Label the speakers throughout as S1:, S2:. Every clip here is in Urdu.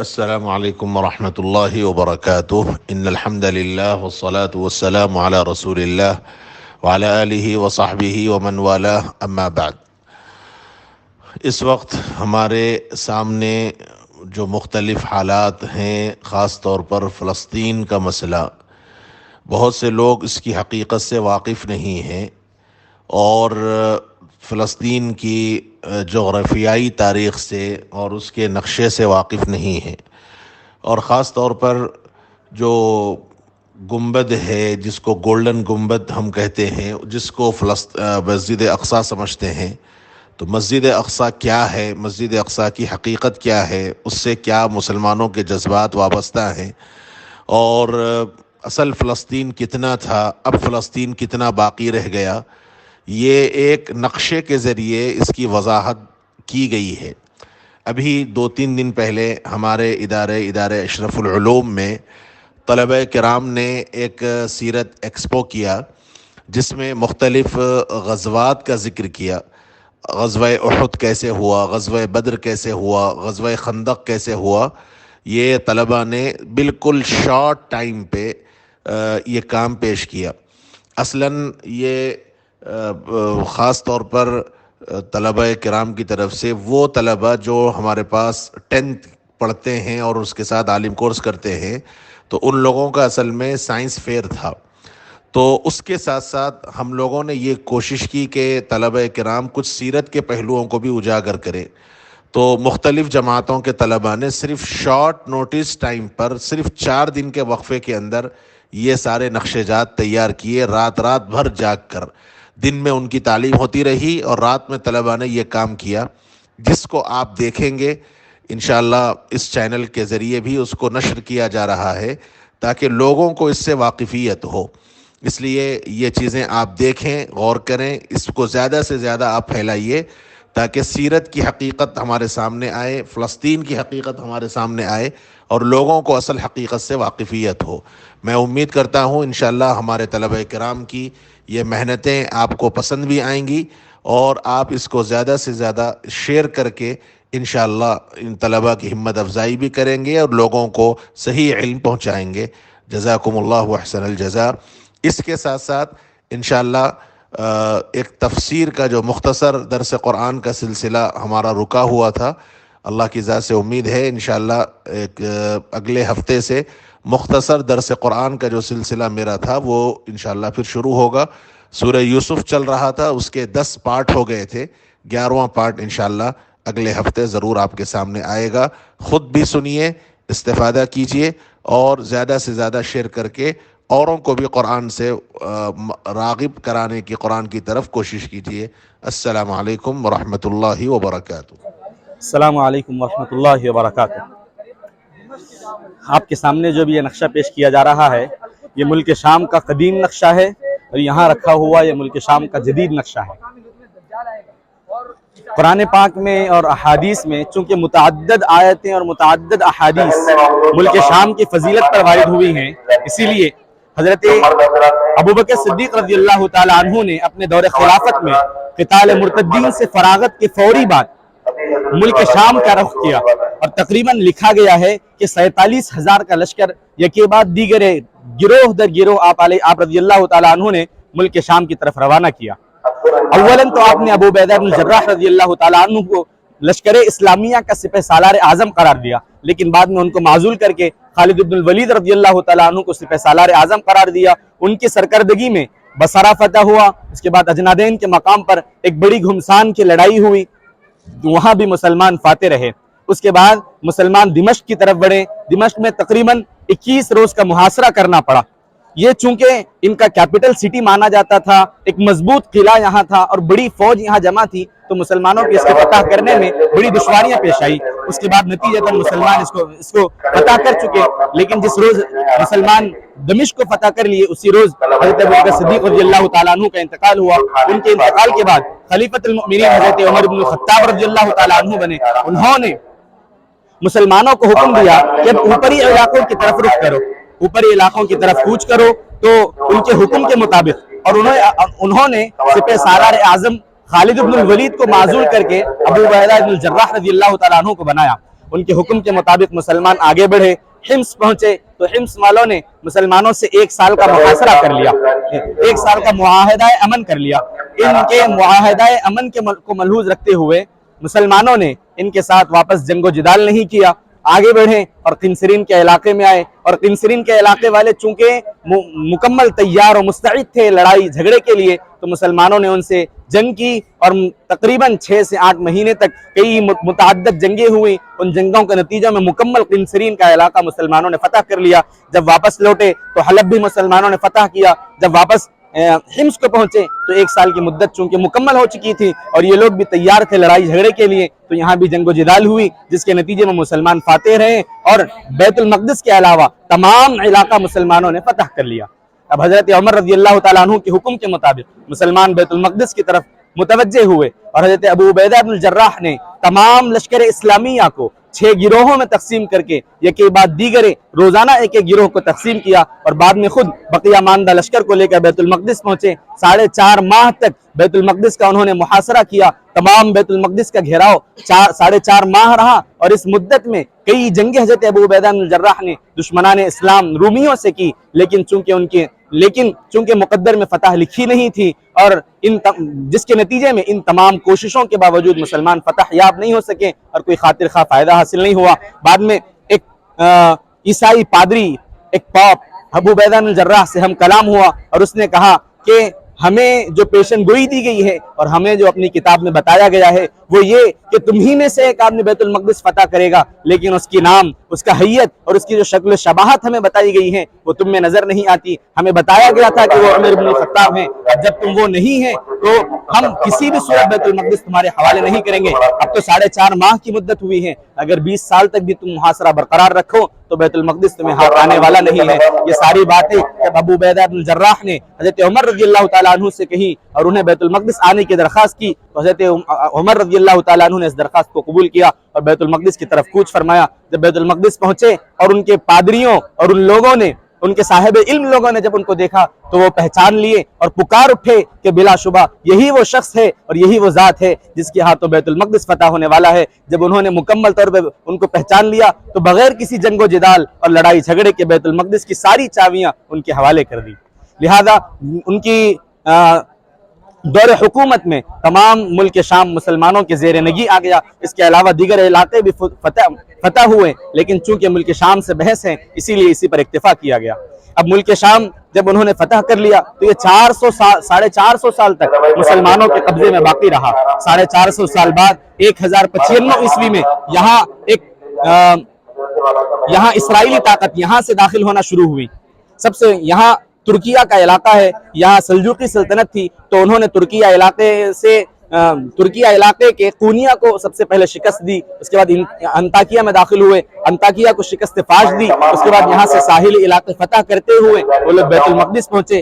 S1: السلام علیکم ورحمۃ اللہ وبرکاتہ ان الحمد للہ والصلاة والسلام علی رسول اللہ وعلی آلہ وصحبہ ومن والاه اما بعد۔ اس وقت ہمارے سامنے جو مختلف حالات ہیں، خاص طور پر فلسطین کا مسئلہ، بہت سے لوگ اس کی حقیقت سے واقف نہیں ہیں اور فلسطین کی جغرافیائی تاریخ سے اور اس کے نقشے سے واقف نہیں ہیں، اور خاص طور پر جو گنبد ہے جس کو گولڈن گنبد ہم کہتے ہیں، جس کو مسجد اقصی سمجھتے ہیں، تو مسجد اقصی کیا ہے، مسجد اقصی کی حقیقت کیا ہے، اس سے کیا مسلمانوں کے جذبات وابستہ ہیں، اور اصل فلسطین کتنا تھا، اب فلسطین کتنا باقی رہ گیا، یہ ایک نقشے کے ذریعے اس کی وضاحت کی گئی ہے۔ ابھی 2-3 دن پہلے ہمارے ادارہ اشرف العلوم میں طلبہ کرام نے ایک سیرت ایکسپو کیا، جس میں مختلف غزوات کا ذکر کیا۔ غزوہ احد کیسے ہوا، غزوہ بدر کیسے ہوا، غزوہ خندق کیسے ہوا، یہ طلبہ نے بالکل شارٹ ٹائم پہ یہ کام پیش کیا۔ اصلاً یہ خاص طور پر طلبہ کرام کی طرف سے، وہ طلبہ جو ہمارے پاس 10th پڑھتے ہیں اور اس کے ساتھ عالم کورس کرتے ہیں، تو ان لوگوں کا اصل میں سائنس فیئر تھا، تو اس کے ساتھ ساتھ ہم لوگوں نے یہ کوشش کی کہ طلبہ کرام کچھ سیرت کے پہلوؤں کو بھی اجاگر کریں۔ تو مختلف جماعتوں کے طلبہ نے صرف شارٹ نوٹس ٹائم پر، صرف 4 دن کے وقفے کے اندر یہ سارے نقشے جات تیار کیے، رات بھر جاگ کر۔ دن میں ان کی تعلیم ہوتی رہی اور رات میں طلبہ نے یہ کام کیا، جس کو آپ دیکھیں گے انشاءاللہ اس چینل کے ذریعے بھی اس کو نشر کیا جا رہا ہے، تاکہ لوگوں کو اس سے واقفیت ہو۔ اس لیے یہ چیزیں آپ دیکھیں، غور کریں، اس کو زیادہ سے زیادہ آپ پھیلائیے، تاکہ سیرت کی حقیقت ہمارے سامنے آئے، فلسطین کی حقیقت ہمارے سامنے آئے اور لوگوں کو اصل حقیقت سے واقفیت ہو۔ میں امید کرتا ہوں انشاءاللہ ہمارے طلبہ کرام کی یہ محنتیں آپ کو پسند بھی آئیں گی، اور آپ اس کو زیادہ سے زیادہ شیئر کر کے انشاءاللہ ان طلبہ کی ہمت افزائی بھی کریں گے اور لوگوں کو صحیح علم پہنچائیں گے۔ جزاکم اللہ احسن الجزاء۔ اس کے ساتھ ساتھ انشاءاللہ ایک تفسیر کا جو مختصر درس قرآن کا سلسلہ ہمارا رکا ہوا تھا، اللہ کی ذات سے امید ہے انشاءاللہ ایک اگلے ہفتے سے مختصر درس قرآن کا جو سلسلہ میرا تھا وہ انشاءاللہ پھر شروع ہوگا۔ سورہ یوسف چل رہا تھا، اس کے 10 پارٹ ہو گئے تھے، 11واں پارٹ انشاءاللہ اگلے ہفتے ضرور آپ کے سامنے آئے گا۔ خود بھی سنیے، استفادہ کیجئے اور زیادہ سے زیادہ شیئر کر کے اوروں کو بھی قرآن سے راغب کرانے کی، قرآن کی طرف کوشش کیجئے۔ السلام علیکم ورحمۃ اللہ وبرکاتہ۔
S2: السلام علیکم ورحمۃ اللہ وبرکاتہ۔ آپ کے سامنے جو بھی یہ نقشہ پیش کیا جا رہا ہے، یہ ملک شام کا قدیم نقشہ ہے، اور یہاں رکھا ہوا یہ ملک شام کا جدید نقشہ ہے۔ قرآن پاک میں اور احادیث میں چونکہ متعدد آیتیں اور متعدد احادیث ملک شام کی فضیلت پر وارد ہوئی ہیں، اسی لیے حضرت ابوبکر صدیق رضی اللہ تعالی عنہ نے اپنے دور خلافت میں قتال مرتدین سے فراغت کے فوری بعد ملک شام کا رخ کیا، اور تقریباً لکھا گیا ہے کہ 47,000 کا لشکر یکے بعد دیگر گروہ در گروہ آپ رضی اللہ تعالیٰ عنہ نے ملک شام کی طرف روانہ کیا۔ اولاً تو آپ نے ابو عبیدہ بن الجراح رضی اللہ تعالیٰ عنہ کو لشکر اسلامیہ کا سپہ سالار اعظم قرار دیا، لیکن بعد میں ان کو معزول کر کے خالد بن الولید رضی اللہ تعالیٰ عنہ کو سپہ سالار اعظم قرار دیا۔ ان کی سرکردگی میں بصرہ فتح ہوا، اس کے بعد اجنادین کے مقام پر ایک بڑی گھمسان کی لڑائی ہوئی، وہاں بھی مسلمان فاتح رہے۔ اس کے بعد مسلمان دمشق کی طرف بڑھے، دمشق میں تقریباً 21 روز کا محاصرہ کرنا پڑا۔ یہ چونکہ ان کا کیپٹل سٹی مانا جاتا تھا، ایک مضبوط قلعہ یہاں تھا اور بڑی فوج یہاں جمع تھی، تو مسلمانوں کی اس کے فتح کرنے میں بڑی دشواریاں پیش آئی۔ اس کے بعد نتیجتاً مسلمان اس کو فتح کر چکے، لیکن جس روز مسلمان دمشق کو فتح کر لیے، اسی روز حضرت ابوبکر صدیق رضی اللہ تعالیٰ عنہ کا انتقال ہوا۔ ان کے انتقال کے بعد خلیفۃ المؤمنین حضرت عمر بن الخطاب رضی اللہ تعالیٰ عنہ بنے۔ انہوں نے مسلمانوں کو حکم دیا کہ اب اوپری علاقوں کی طرف رخ کرو، اوپری علاقوں کی طرف کوچ کرو، تو ان کے حکم کے مطابق، اور انہوں نے سپہ سالار اعظم خالد بن الولید کو معزول کر کے ابو عبیدہ بن الجراح رضی اللہ تعالیٰ عنہ کو بنایا۔ ان کے حکم کے مطابق مسلمان آگے بڑھے، حمص پہنچے تو حمص والوں نے مسلمانوں سے 1 سال کا محاصرہ کر لیا، 1 سال کا معاہدہ امن کر لیا۔ ان کے معاہدہ امن کو ملحوظ رکھتے ہوئے مسلمانوں نے ان کے ساتھ واپس جنگ و جدال نہیں کیا، آگے بڑھے اور قنسرین کے علاقے میں آئے، اور قنسرین کے علاقے والے چونکہ مکمل تیار و مستعد تھے لڑائی جھگڑے کے لیے، تو مسلمانوں نے ان سے جنگ کی اور تقریباً 6 سے 8 مہینے تک کئی متعدد جنگیں ہوئیں۔ ان جنگوں کے نتیجہ میں مکمل قنسرین کا علاقہ مسلمانوں نے فتح کر لیا۔ جب واپس لوٹے تو حلب بھی مسلمانوں نے فتح کیا۔ جب واپس حمص کو پہنچے تو 1 سال کی مدت چونکہ مکمل ہو چکی تھی اور یہ لوگ بھی تیار تھے لڑائی جھگڑے کے لیے، تو یہاں بھی جنگ و جدال ہوئی، جس کے نتیجے میں مسلمان فاتح رہے اور بیت المقدس کے علاوہ تمام علاقہ مسلمانوں نے فتح کر لیا۔ اب حضرت عمر رضی اللہ تعالیٰ عنہ کے حکم کے مطابق مسلمان بیت المقدس کی طرف متوجہ ہوئے، اور حضرت ابو عبیدہ بن الجراح نے تمام لشکر اسلامیہ کو 6 گروہوں میں تقسیم کر کے یکی بعد دیگرے روزانہ ایک گروہ کو تقسیم کیا، اور بعد میں خود بقیہ ماندہ لشکر کو لے کر بیت المقدس پہنچے۔ 4.5 ماہ تک بیت المقدس کا انہوں نے محاصرہ کیا، تمام بیت المقدس کا گھیراؤ 4.5 ماہ رہا، اور اس مدت میں کئی جنگیں حضرت ابو عبیدہ بن الجراح نے دشمنان اسلام رومیوں سے کی، لیکن چونکہ مقدر میں فتح لکھی نہیں تھی، اور جس کے نتیجے میں ان تمام کوششوں کے باوجود مسلمان فتح یاب نہیں ہو سکے اور کوئی خاطر خواہ فائدہ حاصل نہیں ہوا۔ بعد میں ایک عیسائی پادری، ایک پاپ ابو عبیدہ بن الجراح سے ہم کلام ہوا، اور اس نے کہا کہ ہمیں جو پیشن گوئی دی گئی ہے اور ہمیں جو اپنی کتاب میں بتایا گیا ہے وہ یہ کہ تمہی میں سے ایک آدمی بیت المقدس فتح کرے گا، لیکن اس کی نام، اس کا حیت اور اس کی جو شکل و شباہت ہمیں بتائی گئی ہے وہ تم میں نظر نہیں آتی۔ ہمیں بتایا گیا تھا کہ وہ عمر بن الخطاب ہیں، اب جب تم وہ نہیں ہیں تو ہم کسی بھی صورت بیت المقدس تمہارے حوالے نہیں کریں گے۔ اب تو 4.5 ماہ کی مدت ہوئی ہے، اگر 20 سال تک بھی تم محاصرہ برقرار رکھو تو بیت المقدس تمہیں ہاتھ آنے والا نہیں ہے۔ یہ ساری باتیں جب ابو عبیدہ بن الجراح نے حضرت عمر رضی اللہ تعالیٰ عنہ سے کہی اور انہیں بیت المقدس آنے کی درخواست کی، تو حضرت عمر رضی اللہ تعالیٰ عنہ نے اس درخواست کو قبول کیا اور بیت المقدس کی طرف کوچ فرمایا۔ جب بیت المقدس پہنچے اور ان کے پادریوں اور ان لوگوں نے، ان کے صاحب علم لوگوں نے جب ان کو دیکھا تو وہ پہچان لیے اور پکار اٹھے کہ بلا شبہ یہی وہ شخص ہے اور یہی وہ ذات ہے جس کے ہاتھوں بیت المقدس فتح ہونے والا ہے۔ جب انہوں نے مکمل طور پہ ان کو پہچان لیا تو بغیر کسی جنگ و جدال اور لڑائی جھگڑے کے بیت المقدس کی ساری چابیاں ان کے حوالے کر دی۔ لہذا ان کی دور حکومت میں تمام ملک شام مسلمانوں کے زیر نگی آ گیا۔ اس کے علاوہ دیگر علاقے بھی فتح ہوئے، لیکن چونکہ ملک شام سے بحث ہے اسی لیے اسی پر اکتفا کیا گیا۔ اب ملک شام جب انہوں نے فتح کر لیا تو یہ 450 سال تک مسلمانوں کے قبضے میں باقی رہا۔ 450 سال بعد 1095 عیسوی میں یہاں اسرائیلی طاقت یہاں سے داخل ہونا شروع ہوئی۔ سب سے یہاں ترکیہ کا علاقہ ہے، یہاں سلجوقی سلطنت تھی، تو انہوں نے ترکیہ علاقے کے قونیہ کو سب سے پہلے شکست دی۔ اس کے بعد انطاکیہ میں داخل ہوئے، انطاکیہ کو شکست فاش دی۔ اس کے بعد یہاں سے ساحلی علاقے فتح کرتے ہوئے وہ لوگ بیت المقدس پہنچے،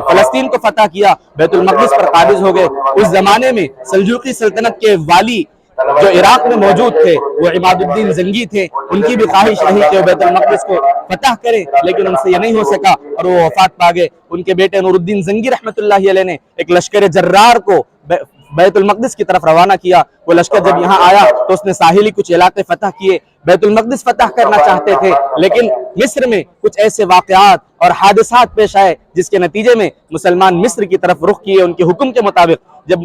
S2: فلسطین کو فتح کیا، بیت المقدس پر قابض ہو گئے۔ اس زمانے میں سلجوقی سلطنت کے والی جو عراق میں موجود تھے وہ عماد الدین زنگی تھے، ان کی بھی خواہش رہی کہ وہ بیت المقدس کو فتح کریں، لیکن ان سے یہ نہیں ہو سکا اور وہ وفات پا گئے۔ ان کے بیٹے نور الدین زنگی رحمۃ اللہ علیہ نے ایک لشکر جرار کو بیت المقدس کی طرف روانہ کیا۔ وہ لشکر جب یہاں آیا تو اس نے ساحلی کچھ علاقے فتح کیے، بیت المقدس فتح کرنا چاہتے تھے، لیکن مصر میں کچھ ایسے واقعات اور حادثات پیش آئے جس کے نتیجے میں مسلمان مصر کی طرف رخ کیے۔ ان کے حکم کے مطابق جب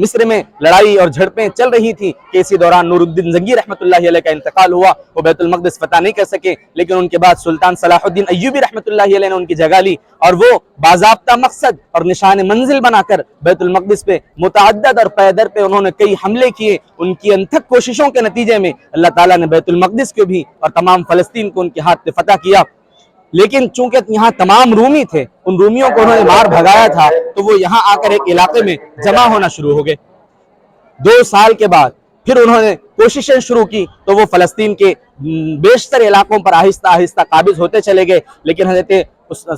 S2: مصر میں لڑائی اور جھڑپیں چل رہی تھی کہ اسی دوران نور الدین زنگی رحمۃ اللہ علیہ کا انتقال ہوا، وہ بیت المقدس فتح نہیں کر سکے، لیکن ان کے بعد سلطان صلاح الدین ایوبی رحمۃ اللہ علیہ نے ان کی جگہ لی اور وہ باضابطہ مقصد اور نشان منزل بنا کر بیت المقدس پہ متعدد اور پے در پہ انہوں نے کئی حملے کیے۔ ان کی انتھک کوششوں کے نتیجے میں اللہ تعالیٰ نے بیت المقدس کو بھی اور تمام فلسطین کو ان کے ہاتھ پہ فتح کیا۔ لیکن چونکہ یہاں تمام رومی تھے، ان رومیوں کو انہوں نے مار بھگایا تھا، تو وہ یہاں آ کر ایک علاقے میں جمع ہونا شروع ہو گئے۔ 2 سال کے بعد پھر انہوں نے کوششیں شروع کی تو وہ فلسطین کے بیشتر علاقوں پر آہستہ آہستہ قابض ہوتے چلے گئے، لیکن حضرت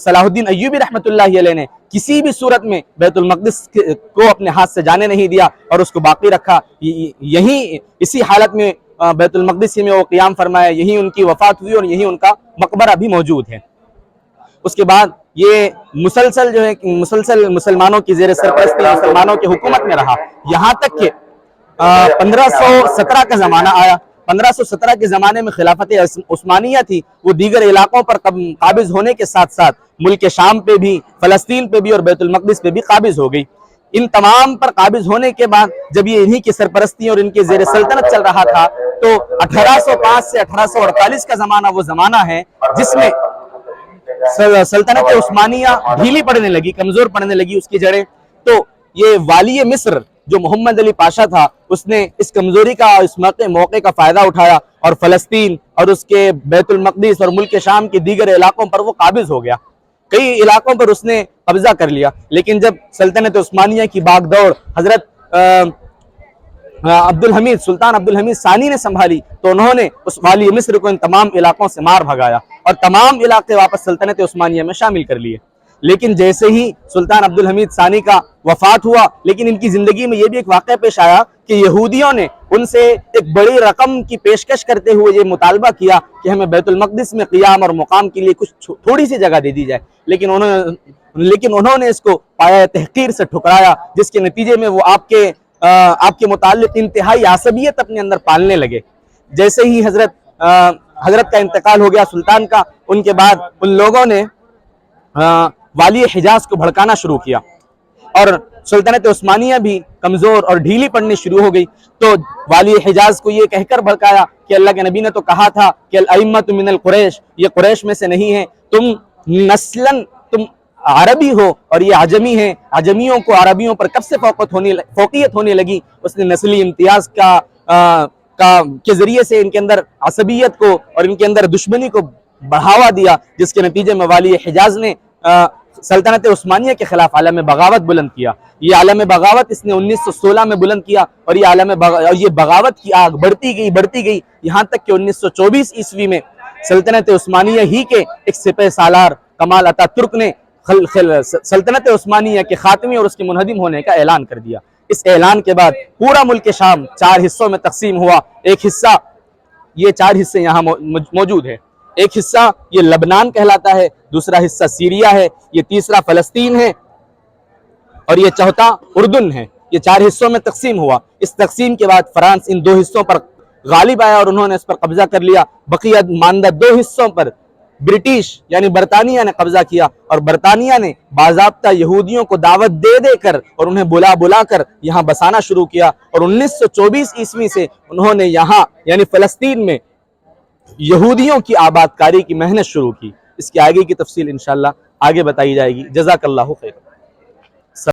S2: صلاح الدین ایوبی رحمۃ اللہ علیہ نے کسی بھی صورت میں بیت المقدس کو اپنے ہاتھ سے جانے نہیں دیا اور اس کو باقی رکھا۔ اسی حالت میں بیت المقدس میں وہ قیام فرمایا، یہی ان کی وفات ہوئی اور یہی ان کا مقبرہ بھی موجود ہے۔ اس کے بعد یہ مسلسل مسلمانوں کی زیر سرپرستی مسلمانوں کی حکومت میں رہا، یہاں تک کہ 1517 کا زمانہ آیا. 1517 کے زمانے میں خلافت عثمانیہ تھی، وہ دیگر علاقوں پر قابض ہونے کے ساتھ ساتھ ملک شام پہ بھی، فلسطین پہ بھی اور بیت المقدس پہ بھی قابض ہو گئی. ان تمام پر قابض ہونے کے بعد جب یہ انہی کی سرپرستی اور ان کے زیر سلطنت چل رہا تھا تو 1805 سے 1848 کا زمانہ وہ زمانہ ہے جس میں سلطنت عثمانیہ ڈھیلی پڑنے لگی، کمزور پڑنے لگی اس کی جڑیں. تو یہ والی مصر جو محمد علی پاشا تھا اس نے اس کمزوری کا، اس موقع کا فائدہ اٹھایا اور فلسطین اور اس کے بیت المقدس اور ملک شام کے دیگر علاقوں پر وہ قابض ہو گیا. کئی علاقوں پر اس نے قبضہ کر لیا. لیکن جب سلطنت عثمانیہ کی باغ دوڑ حضرت سلطان عبدالحمید ثانی نے سنبھالی تو انہوں نے اس والی مصر کو ان تمام علاقوں سے مار بھگایا اور تمام علاقے واپس سلطنت عثمانیہ میں شامل کر لیے. لیکن جیسے ہی سلطان عبدالحمید ثانی کا وفات ہوا، لیکن ان کی زندگی میں یہ بھی ایک واقعہ پیش آیا کہ یہودیوں نے ان سے ایک بڑی رقم کی پیشکش کرتے ہوئے یہ مطالبہ کیا کہ ہمیں بیت المقدس میں قیام اور مقام کے لیے کچھ تھوڑی سی جگہ دے دی جائے. لیکن انہوں نے اس کو پایا تحقیر سے ٹھکرایا، جس کے نتیجے میں وہ آپ کے متعلق انتہائی عصبیت اپنے اندر پالنے لگے. جیسے ہی حضرت کا انتقال ہو گیا سلطان کا، ان کے بعد ان لوگوں نے والی حجاز کو بھڑکانا شروع کیا اور سلطنت عثمانیہ بھی کمزور اور ڈھیلی پڑنی شروع ہو گئی. تو والی حجاز کو یہ کہہ کر بھڑکایا کہ اللہ کے نبی نے تو کہا تھا کہ الائمۃ من القریش، یہ قریش میں سے نہیں ہیں، تم نسلاً تم عربی ہو اور یہ عجمی ہیں، عجمیوں کو عربیوں پر کب سے فوقیت ہونے لگی. اس نے نسلی امتیاز کے ذریعے سے ان کے اندر عصبیت کو اور ان کے اندر دشمنی کو بڑھاوا دیا، جس کے نتیجے میں والی حجاز نے سلطنت عثمانیہ کے خلاف عالم بغاوت بلند کیا. یہ عالم بغاوت اس نے 1916 میں بلند کیا اور یہ بغاوت کی آگ بڑھتی گئی یہاں تک کہ 1924 عیسوی میں سلطنت عثمانیہ ہی کے ایک سپہ سالار کمال اتا ترک نے سلطنت عثمانیہ کے خاتمے اور اس کے منہدم ہونے کا اعلان کر دیا. اس اعلان کے بعد پورا ملک شام 4 حصوں میں تقسیم ہوا. ایک حصہ، یہ 4 حصے یہاں موجود ہے، ایک حصہ یہ لبنان کہلاتا ہے، دوسرا حصہ سیریا ہے، یہ تیسرا فلسطین ہے اور یہ چوتھا اردن ہے. یہ 4 حصوں میں تقسیم ہوا. اس تقسیم کے بعد فرانس ان 2 حصوں پر غالب آیا اور انہوں نے اس پر قبضہ کر لیا. بقیہ ماندہ 2 حصوں پر برٹش یعنی برطانیہ نے قبضہ کیا اور برطانیہ نے باضابطہ یہودیوں کو دعوت دے کر اور انہیں بلا کر یہاں بسانا شروع کیا اور 1924 عیسوی سے انہوں نے یہاں یعنی فلسطین میں یہودیوں کی آباد کاری کی محنت شروع کی. اس کی آگے کی تفصیل انشاءاللہ آگے بتائی جائے گی. جزاک اللہ خیر.